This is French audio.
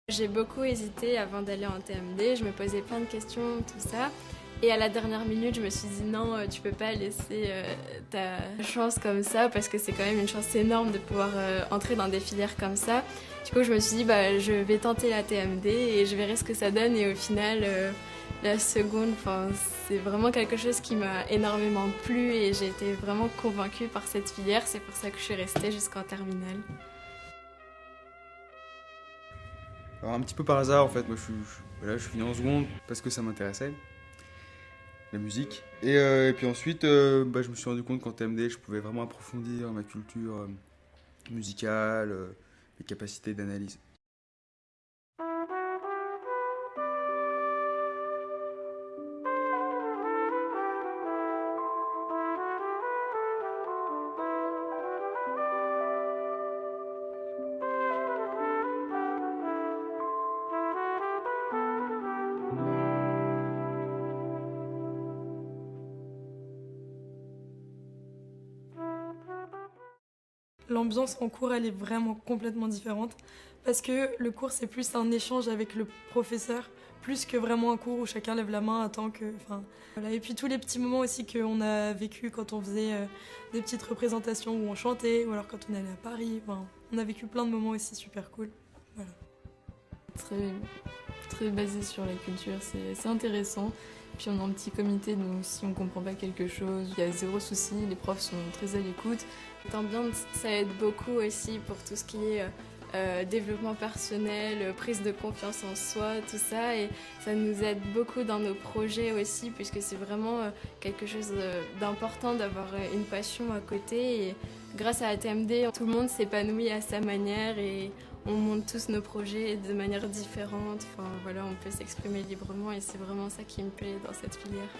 J'ai beaucoup hésité avant d'aller en TMD, je me posais plein de questions, tout ça. Et à la dernière minute, je me suis dit non, tu peux pas laisser ta chance comme ça parce que c'est quand même une chance énorme de pouvoir entrer dans des filières comme ça. Du coup, je me suis dit je vais tenter la TMD et je verrai ce que ça donne. Et au final, la seconde, c'est vraiment quelque chose qui m'a énormément plu et j'ai été vraiment convaincue par cette filière. C'est pour ça que je suis restée jusqu'en terminale. Alors un petit peu par hasard en fait, moi voilà, je suis venu en seconde parce que ça m'intéressait, la musique. Et puis ensuite, je me suis rendu compte qu'en TMD, je pouvais vraiment approfondir ma culture musicale, mes capacités d'analyse. L'ambiance en cours, elle est vraiment complètement différente parce que le cours, c'est plus un échange avec le professeur, plus que vraiment un cours où chacun lève la main, attend que... Enfin, voilà. Et puis tous les petits moments aussi qu'on a vécu quand on faisait des petites représentations où on chantait, ou alors quand on allait à Paris. Enfin, on a vécu plein de moments aussi super cool. Voilà. Très, très basé sur la culture, c'est intéressant. Puis on est en petit comité, donc si on comprend pas quelque chose, il y a zéro souci, les profs sont très à l'écoute. L'ambiance, ça aide beaucoup aussi pour tout ce qui est développement personnel, prise de confiance en soi, tout ça. Et ça nous aide beaucoup dans nos projets aussi, puisque c'est vraiment quelque chose d'important d'avoir une passion à côté. Et grâce à la TMD, tout le monde s'épanouit à sa manière et on monte tous nos projets de manière différente. Enfin, voilà, on peut s'exprimer librement et c'est vraiment ça qui me plaît dans cette filière.